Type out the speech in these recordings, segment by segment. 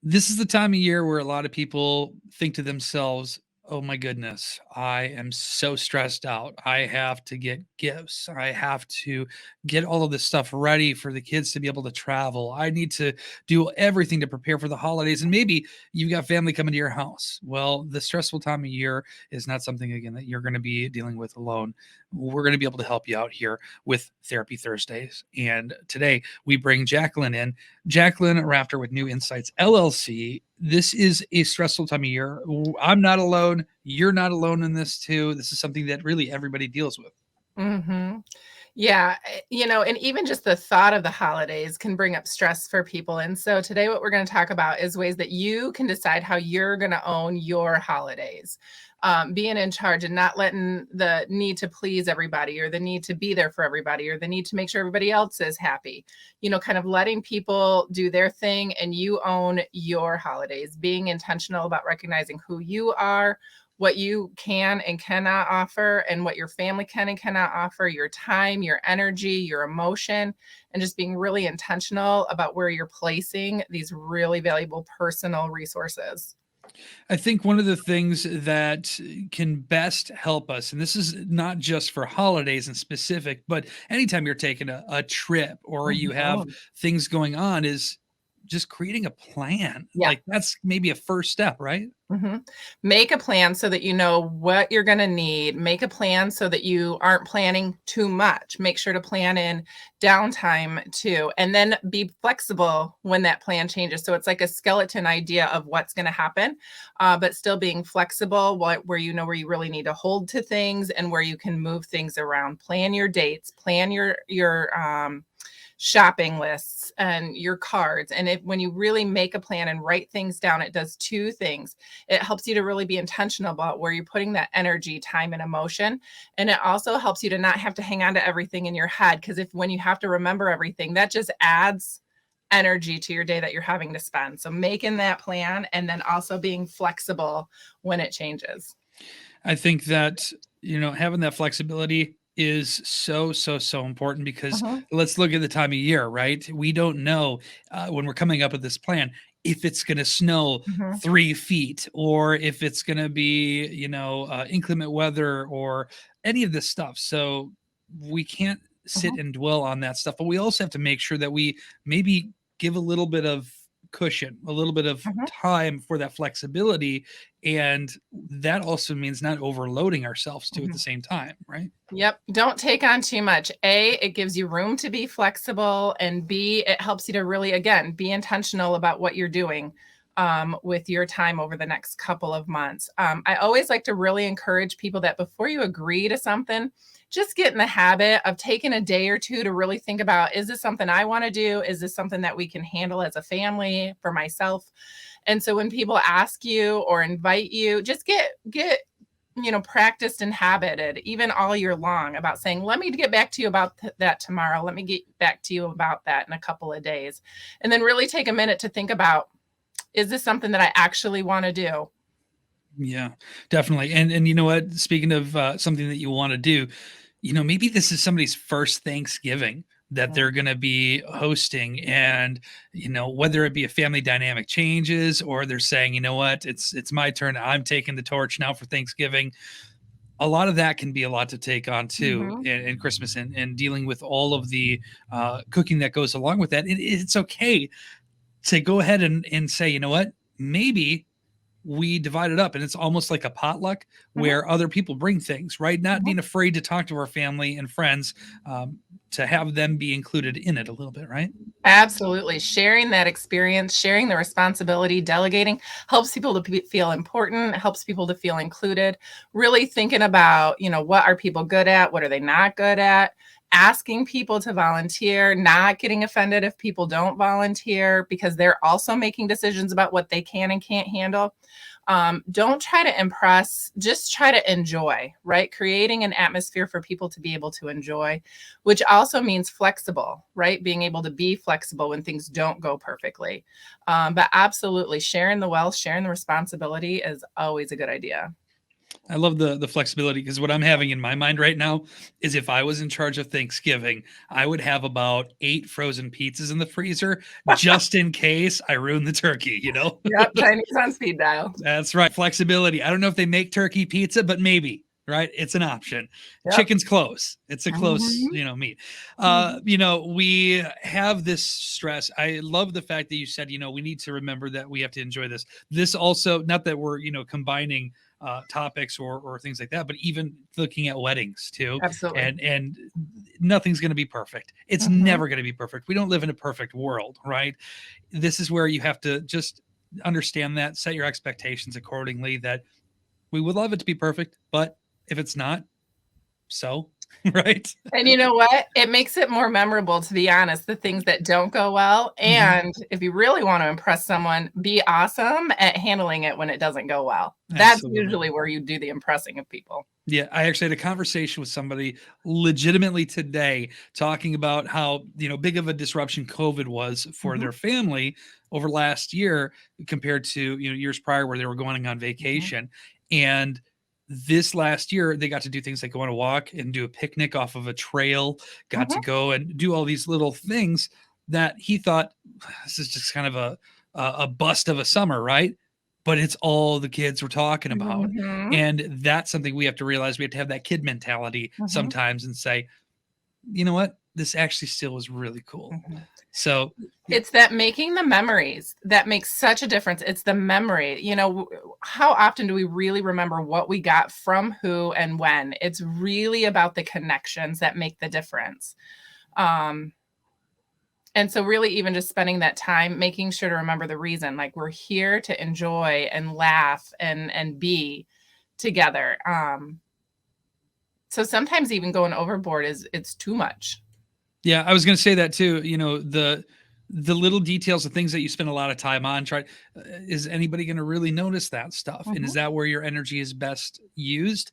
This is the time of year where a lot of people think to themselves, "Oh my goodness, I am so stressed out. I have to get gifts. I have to get all of this stuff ready for the kids to be able to travel. I need to do everything to prepare for the holidays." And maybe you've got family coming to your house. Well, the stressful time of year is not something, again, that you're going to be dealing with alone. We're going to be able to help you out here with Therapy Thursdays. And today we bring Jacqueline in. Jacqueline Rafter with New Insights LLC. This is a stressful time of year. I'm not alone. You're not alone in this too. This is something that really everybody deals with. Mm-hmm. Yeah, and even just the thought of the holidays can bring up stress for people. And so today, what we're going to talk about is ways that you can decide how you're going to own your holidays. Being in charge and not letting the need to please everybody or the need to be there for everybody or the need to make sure everybody else is happy, kind of letting people do their thing and you own your holidays, being intentional about recognizing who you are, what you can and cannot offer, and what your family can and cannot offer, your time, your energy, your emotion, and just being really intentional about where you're placing these really valuable personal resources. I think one of the things that can best help us, and this is not just for holidays in specific, but anytime you're taking a trip or you have Mhm. things going on, is just creating a plan. Yeah. Like that's maybe a first step, right? hmm Make a plan so that you know what you're going to need. Make a plan so that you aren't planning too much. Make sure to plan in downtime too. And then be flexible when that plan changes. So it's like a skeleton idea of what's going to happen, but still being flexible where you know where you really need to hold to things and where you can move things around. Plan your dates, plan your shopping lists and your cards. And when you really make a plan and write things down, it does two things. It helps you to really be intentional about where you're putting that energy, time, and emotion. And it also helps you to not have to hang on to everything in your head. Because when you have to remember everything, that just adds energy to your day that you're having to spend. So making that plan and then also being flexible when it changes. I think that, having that flexibility is so important because Uh-huh. let's look at the time of year, right? We don't know when we're coming up with this plan if it's going to snow Mhm. 3 feet or if it's going to be, inclement weather or any of this stuff. So we can't sit Uh-huh. and dwell on that stuff, but we also have to make sure that we maybe give a little bit of cushion, a little bit of Uh-huh. time for that flexibility, and that also means not overloading ourselves too at the Uh-huh. same time, right? Yep. Don't take on too much. A, it gives you room to be flexible. And B, it helps you to really, again, be intentional about what you're doing with your time over the next couple of months. I always like to really encourage people that before you agree to something, just get in the habit of taking a day or two to really think about, is this something I want to do? Is this something that we can handle as a family for myself? And so when people ask you or invite you, just get practiced and habited even all year long about saying, let me get back to you about that tomorrow. Let me get back to you about that in a couple of days. And then really take a minute to think about, is this something that I actually want to do? Yeah, definitely. And you know what? Speaking of something that you want to do, maybe this is somebody's first Thanksgiving that Yeah. they're going to be hosting, and whether it be a family dynamic changes or they're saying, you know what, it's my turn. I'm taking the torch now for Thanksgiving. A lot of that can be a lot to take on too Mm-hmm. in Christmas and dealing with all of the cooking that goes along with that. It's okay to go ahead and say, you know what, maybe we divide it up and it's almost like a potluck Mm-hmm. where other people bring things, right? Not Mm-hmm. being afraid to talk to our family and friends, to have them be included in it a little bit, right? Absolutely. Sharing that experience, sharing the responsibility, delegating helps people to feel important, helps people to feel included. Really thinking about, what are people good at? What are they not good at? Asking people to volunteer, not getting offended if people don't volunteer because they're also making decisions about what they can and can't handle. Don't try to impress, just try to enjoy, right? Creating an atmosphere for people to be able to enjoy, which also means flexible, right? Being able to be flexible when things don't go perfectly. But absolutely, sharing the wealth, sharing the responsibility is always a good idea. I love the flexibility, because what I'm having in my mind right now is, if I was in charge of Thanksgiving, I would have about 8 frozen pizzas in the freezer just in case I ruin the turkey, you know? Yep, Chinese on speed dial. That's right. Flexibility. I don't know if they make turkey pizza, but maybe, right? It's an option. Yep. Chicken's close. It's a close, Mhm. meat. Mhm. We have this stress. I love the fact that you said, we need to remember that we have to enjoy this. This also, not that we're, combining topics or things like that, but even looking at weddings too. Absolutely. And nothing's going to be perfect. It's Mhm. never going to be perfect. We don't live in a perfect world, right? This is where you have to just understand that, set your expectations accordingly, that we would love it to be perfect, but if it's not, so right. And you know what? It makes it more memorable, to be honest, the things that don't go well. Mhm. And if you really want to impress someone, be awesome at handling it when it doesn't go well. That's Absolutely. usually where you do the impressing of people. Yeah, I actually had a conversation with somebody legitimately today, talking about how, big of a disruption COVID was for Mhm. their family over last year, compared to, years prior, where they were going on Mhm. vacation. And this last year, they got to do things like go on a walk and do a picnic off of a trail, got to Mhm. go and do all these little things that he thought, this is just kind of a bust of a summer, right? But it's all the kids were talking about. Mhm. And that's something we have to realize. We have to have that kid mentality Mhm. sometimes and say, you know what? This actually still is really cool. Mhm. So, yeah. It's that making the memories that makes such a difference. It's the memory. How often do we really remember what we got from who and when? It's really about the connections that make the difference. Um, and so really even just spending that time making sure to remember the reason, like we're here to enjoy and laugh and be together. So sometimes even going overboard it's too much. Yeah, I was going to say that too. The little details, the things that you spend a lot of time on. Is anybody going to really notice that stuff? And is Mhm. that where your energy is best used?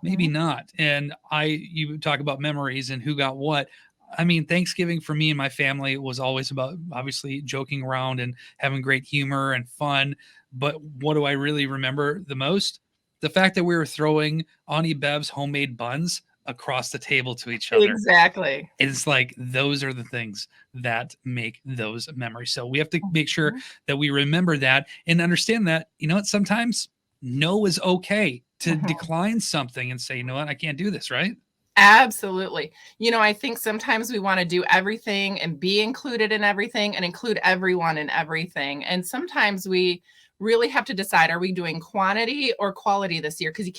Maybe Mhm. not. And you talk about memories and who got what. I mean, Thanksgiving for me and my family was always about, obviously, joking around and having great humor and fun. But what do I really remember the most? The fact that we were throwing Auntie Bev's homemade buns across the table to each other. Exactly. It's like, those are the things that make those memories. So we have to make sure Mhm. that we remember that and understand that, what, sometimes no is okay, to Mhm. decline something and say, you know what, I can't do this, right? Absolutely. I think sometimes we wanna do everything and be included in everything and include everyone in everything, and sometimes we really have to decide, are we doing quantity or quality this year? Because you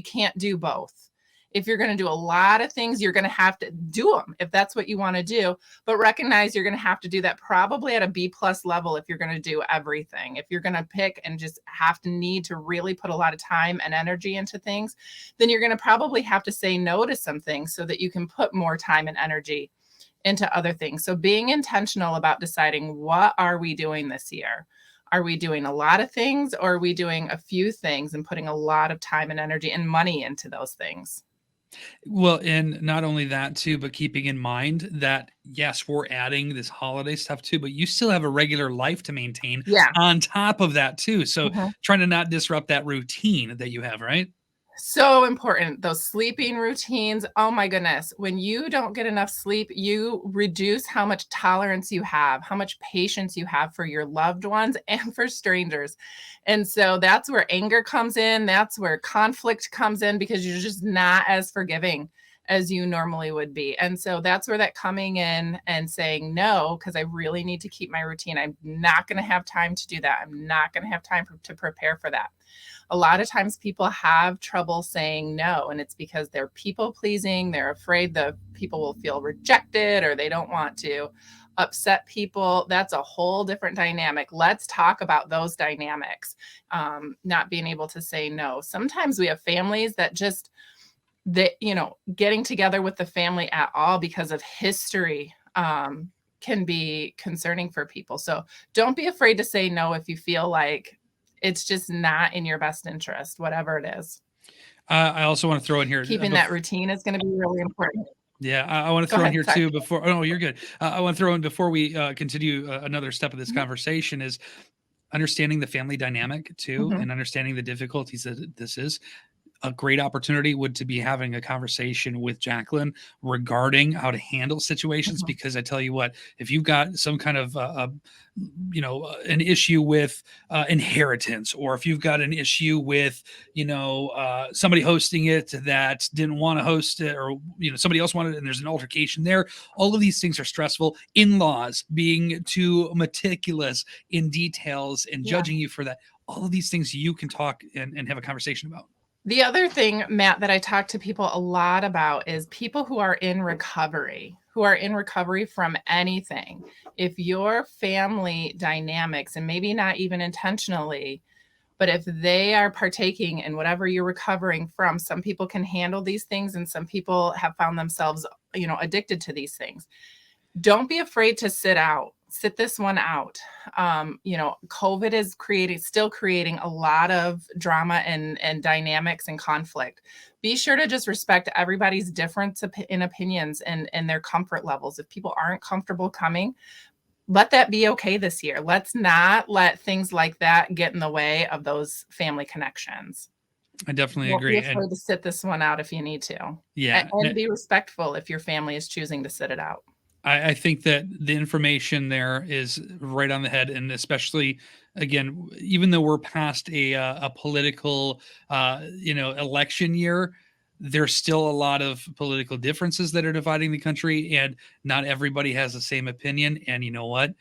can't do both. If you're gonna do a lot of things, you're gonna have to do them if that's what you wanna do, but recognize you're gonna have to do that probably at a B plus level if you're gonna do everything. If you're gonna pick and just have to need to really put a lot of time and energy into things, then you're going to probably have to say no to some things so that you can put more time and energy into other things. So being intentional about deciding, what are we doing this year? Are we doing a lot of things, or are we doing a few things and putting a lot of time and energy and money into those things? Well, and not only that too, but keeping in mind that, yes, we're adding this holiday stuff too, but you still have a regular life to maintain Yeah. on top of that too. So Mhm. trying to not disrupt that routine that you have, right? So important. Those sleeping routines. Oh my goodness. When you don't get enough sleep, you reduce how much tolerance you have, how much patience you have for your loved ones and for strangers. And so that's where anger comes in. That's where conflict comes in, because you're just not as forgiving as you normally would be. And so that's where that coming in and saying no, because I really need to keep my routine. I'm not going to have time to do that. I'm not going to have time to prepare for that. A lot of times people have trouble saying no, and it's because they're people pleasing. They're afraid the people will feel rejected, or they don't want to upset people. That's a whole different dynamic. Let's talk about those dynamics. Not being able to say no. Sometimes we have families that just, getting together with the family at all because of history can be concerning for people. So don't be afraid to say no if you feel like it's just not in your best interest, whatever it is. I also want to throw in here, Keeping that routine is going to be really important. yeah, I want to Go throw in ahead. here Sorry. too before. Oh, no, you're good. I want to throw in before we continue another step of this Mhm. conversation is, understanding the family dynamic too, Mhm. and understanding the difficulties that this is, a great opportunity would to be having a conversation with Jacqueline regarding how to handle situations. Mhm. Because I tell you what, if you've got some kind of an issue with inheritance, or if you've got an issue with somebody hosting it that didn't want to host it, or somebody else wanted it and there's an altercation there, all of these things are stressful. In-laws being too meticulous in details and Yeah. judging you for that, all of these things you can talk and have a conversation about. The other thing, Matt, that I talk to people a lot about is people who are in recovery from anything. If your family dynamics, and maybe not even intentionally, but if they are partaking in whatever you're recovering from, some people can handle these things and some people have found themselves, addicted to these things. Don't be afraid to sit this one out. COVID is still creating a lot of drama and dynamics and conflict. Be sure to just respect everybody's difference in opinions and their comfort levels. If people aren't comfortable coming, let that be okay this year. Let's not let things like that get in the way of those family connections. I definitely Don't be agree. And afraid to sit this one out if you need to. yeah, And be respectful if your family is choosing to sit it out. I think that the information there is right on the head, and especially again, even though we're past a political election year, there's still a lot of political differences that are dividing the country, and not everybody has the same opinion. And you know what?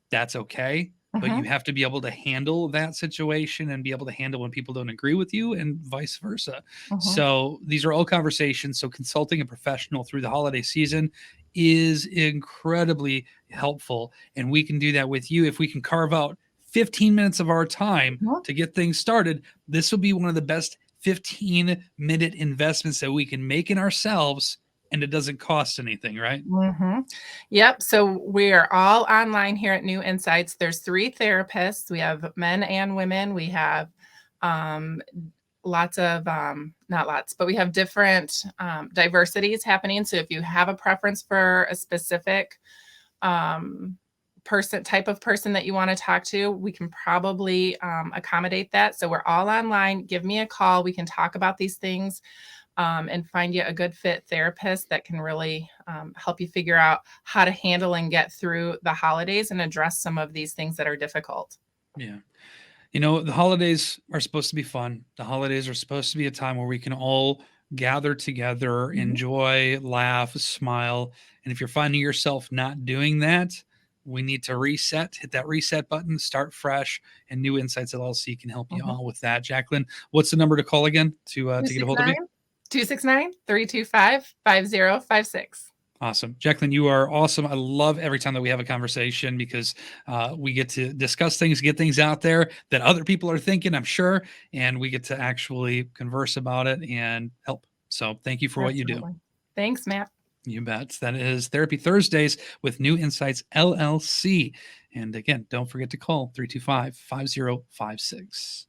That's okay. But you Mhm. have to be able to handle that situation and be able to handle when people don't agree with you, and vice versa. Mhm. So these are all conversations. So consulting a professional through the holiday season is incredibly helpful. And we can do that with you. If we can carve out 15 minutes of our time Mhm. to get things started, this will be one of the best 15-minute investments that we can make in ourselves. And it doesn't cost anything, right? Mhm. Yep. So we're all online here at New Insights. There's 3 therapists. We have men and women. We have um, lots of not lots, but we have different diversities happening. So if you have a preference for a specific um, type of person that you want to talk to, we can probably accommodate that. So we're all online. Give me a call. We can talk about these things and find you a good fit therapist that can really help you figure out how to handle and get through the holidays and address some of these things that are difficult. Yeah. The holidays are supposed to be fun. The holidays are supposed to be a time where we can all gather together, Mhm. enjoy, laugh, smile. And if you're finding yourself not doing that, we need to reset, hit that reset button, start fresh, and New Insights LLC can help you Mhm. all with that. Jacqueline, what's the number to call again to get a hold of you? 269-269-325-5056. Awesome. Jacqueline, you are awesome. I love every time that we have a conversation because we get to discuss things, get things out there that other people are thinking, I'm sure, and we get to actually converse about it and help. So thank you for what you do. Absolutely. Thanks, Matt. You bet. That is Therapy Thursdays with New Insights LLC. And again, don't forget to call 325 5056.